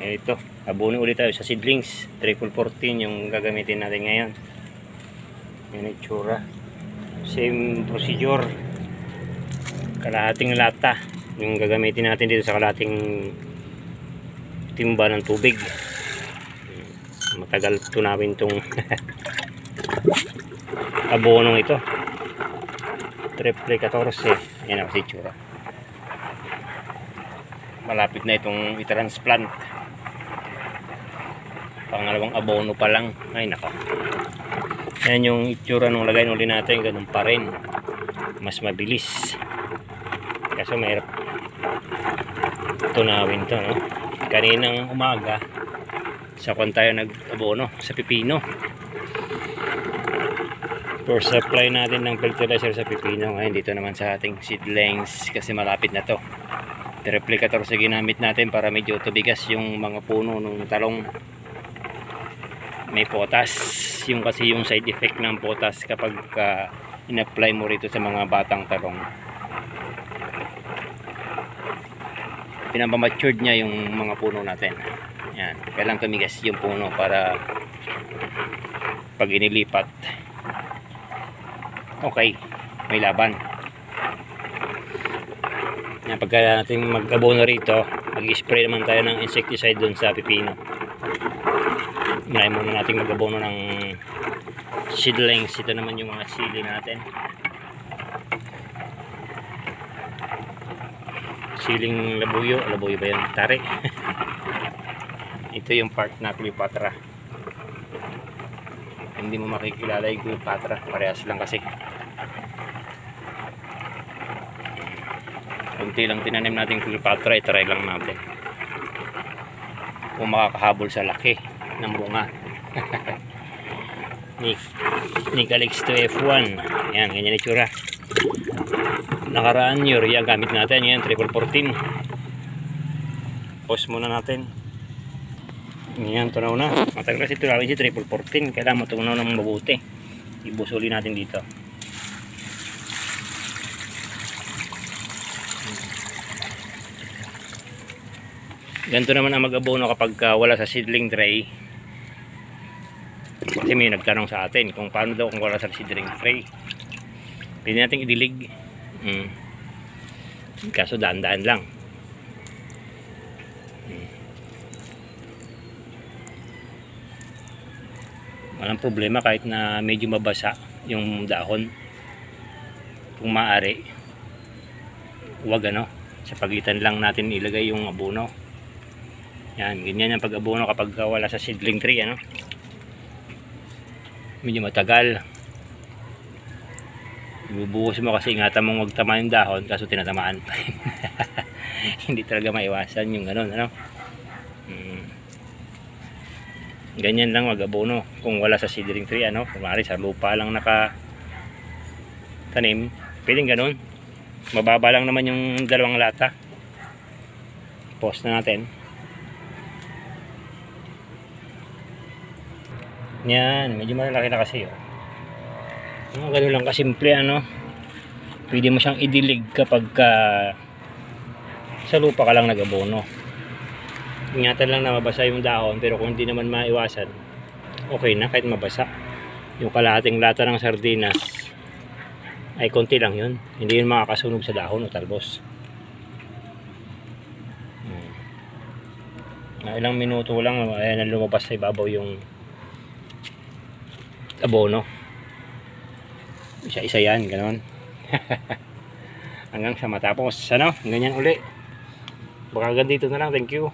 Ito, abono ulit tayo sa seedlings. 314 yung gagamitin natin ngayon. Yan itsura. Same procedure. Kalahating lata yung gagamitin natin dito sa kalahating timba ng tubig. Matagal tunawin tong abonong ito. Triple 14. Yan ang itsura. Malapit na itong i-transplant. Pangalawang abono pa lang. Ay nako. Yan yung itsura nung lagay uli natin. Ganun pa rin. Mas mabilis. Kaso mahirap tunawin to, no? Kaninang umaga sa kwan tayo nag-abono sa pipino. For supply natin ng fertilizer sa pipino. Ngayon dito naman sa ating seedlings kasi malapit na to. Triple 14 ginamit natin para medyo tubigas yung mga puno ng talong. May potas. Yung kasi yung side effect ng potas kapag in-apply mo rito sa mga batang talong. Pinapamatured niya yung mga puno natin. Yan. Kailangan tumigas yung puno para pag inilipat. Okay. May laban. Yan. Pagka natin mag-abono rito, mag-spray naman tayo ng insecticide dun sa pipino. Unahin muna natin mag-abono ng seedlings. Ito naman yung mga sili natin. Siling labuyo. Labuyo ba yun? Tari. Ito yung part na Cleopatra. Hindi mo makikilala yung Cleopatra. Parehas lang kasi. Kunti lang tinanim natin Cleopatra. I-try lang natin kung makakahabol sa laki ng bunga. Nicalix 2F1. Yan, ganyan itsura. Nakaraan urea gamit natin. Yan, 314. Pause muna natin. Yan, tunaw na. Matagal kasi tunawin si 314. Kailangan matunaw ng mabuti. Ibusuli natin dito. Ganito naman ang mag-abono kapag wala sa seedling tray. Kasi may nagtanong sa atin kung paano daw kung wala sa seedling tray. Pwede natin idilig. Kaso daan-daan lang. Walang problema kahit na medyo mabasa yung dahon. Kung maaari, huwag sa pagitan lang natin ilagay yung abono. Yan, ganyan yung pag-abono kapag wala sa seedling tree, medyo matagal. Ibubuhos mo kasi ingatan mong huwag tama yung dahon, kaso tinatamaan pa rin. Hindi talaga maiwasan yung ganyan lang mag-abono kung wala sa seedling tree, kung maaari sa lupa lang nakatanim, pwedeng ganun. Mababa lang naman yung 2 lata. Pause na natin. Yan, medyo malaki na kasi ganun lang kasimple. Pwede mo siyang idilig kapag sa lupa ka lang nag-abono. Ingatan lang na mabasa yung dahon, pero kung hindi naman maiwasan, okay na kahit mabasa. Yung kalahating lata ng sardinas ay konti lang yun, hindi yun makakasunog sa dahon o talbos. Ilang minuto lang, ayan, lumabas sa ibabaw yung abono. Isa-isa yan, ganoon. Hanggang sa matapos. Ganyan uli. Baka ganito na lang. Thank you.